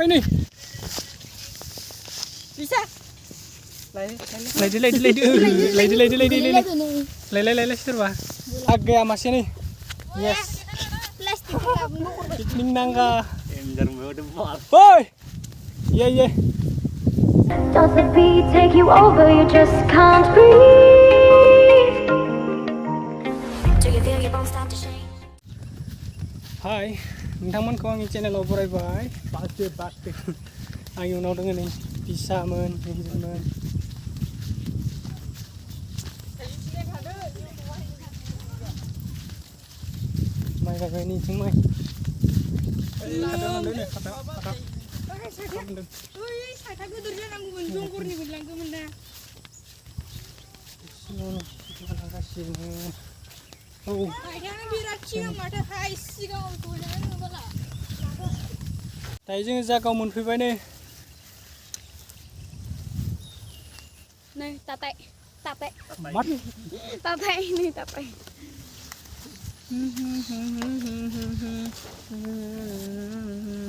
sampai nih. Bisa. Lay serba. Agak masih nih. Yes. Picning nangka. Boy. Yeah. Does the beat take you over? You just can't breathe. Do you feel your bones start to shake? Hai, nontonku ang channel Borai. Pasti. Ayo nonton ini. Bisa men, gitu men. Mai kayak ini cuma. Ada nih, ada. Saya durjan aku menjungkur nih bilang ke mana. Terima kasih. Oh. Ayah biraci yang ada hai sih kau tu jangan bala. Tadi je जागाव मोनफैबाय nih. Nih, tape. Mat. Tape ini tape.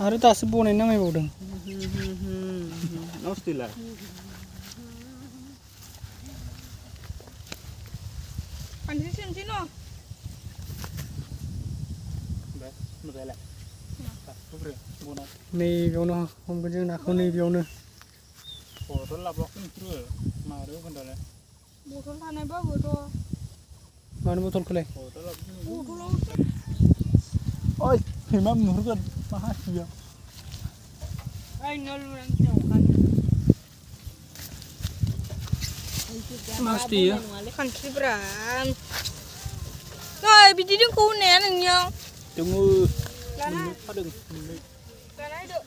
Ada tak sebunyi nama ibu dong. Nostilah. Pandai sini no. Nubela. Nih biar không có chừng nào không nih biar Botol lah blocking through. Maru kan dah. Botol mana ba botol? Mana botol kulai? Botol lah. Botol. Oi, himam nurkan mahasiswa. Ay nol orang jauh kan. Mesti ya. Kan kibran. Nah, biji dia kau nen yang. Tunggu. Lana. Padung. Lana itu.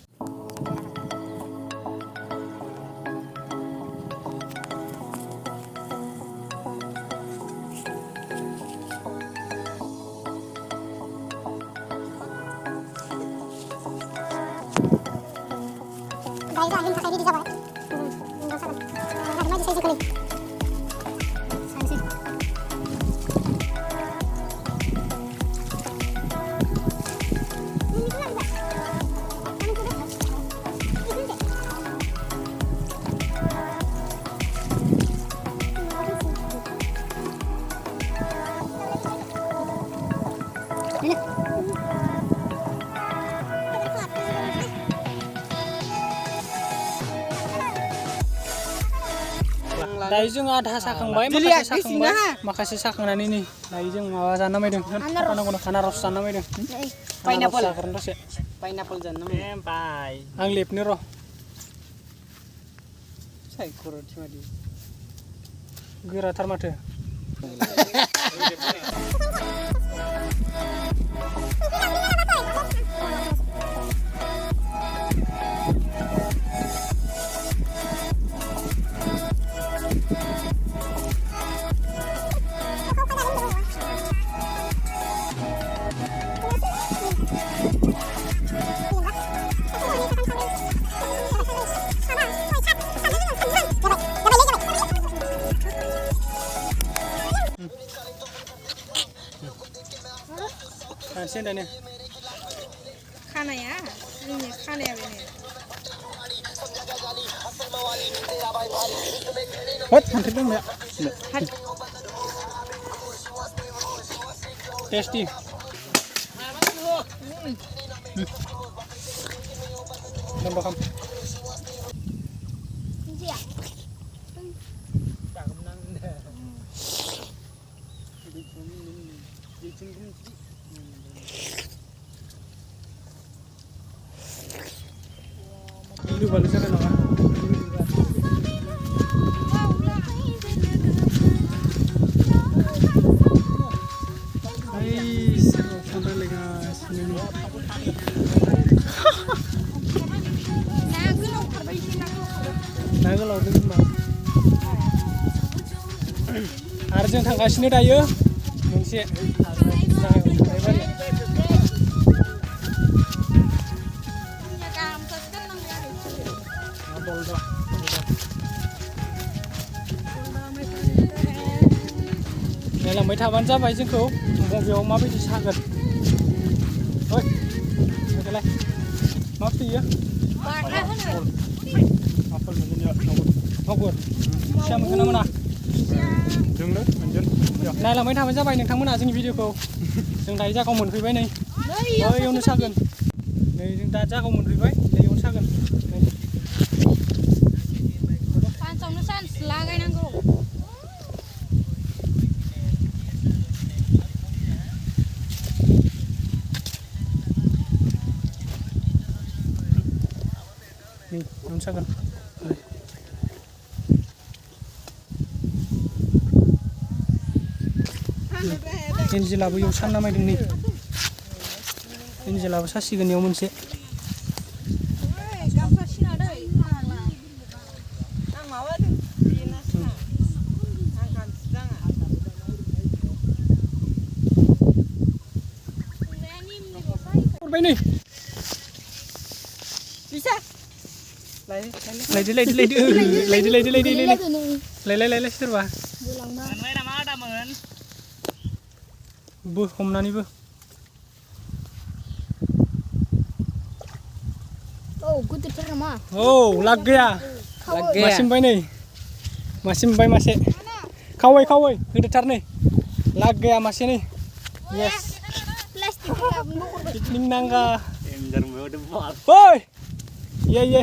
Dari jeng ada sakangbay, makasih sakangan ini. Dari jeng mawa sana mai dong. Kana ros sana mai dong. Pineapple. Pineapple jangan. Empai. Ang lip ni roh. Saya kurang cuma di. Gira termata. Sen dah ni. Kana ya. Ini kana ya ini. What? Nanti dong ya. Tasty. Nambah kam. Ini ya. Ini balasnya kan orang. Hai, sampai lagi guys. Ini. Naga lalu gimana? Arjun thanggasini dayo. Mungsi. Này là mấy thảo bán giáp váy trên khấu một việc má bị xa gần. Ôi, cái này má tí á. Hogwarts bisa मोनगोन ना मोना जोंनो मोनगोन नायलांबाय थाबानो जाबाय नोंथांमोना जोंनि भिडिअखौ जों दायो जागाव मोनफैबाय नै बैयावनो सागोन नै जों दा जागाव मोनफैबाय नैयावनो सागोन सानसेयावनो सानस लागायनांगौ नै बेयावनो सागोन एन्जेलाबो इयाव सान नामायदों नै एन्जेलाबो सासिगोन इयाव मोनसे गामसा सिना दै आं माबादों बेना सिना आं गानसि दाङा हरबाय नै बिसा लायलाय सोरबा मोनबाय नामा आदामोन बो हमनानैबो औ गुदिथार नामा औ लाग गैया मासे मोनबाय नै मासे मोनबाय मासे खावै होदोथार नै लाग गैया मासे नै येस पिकनिक नांगा ओइ ये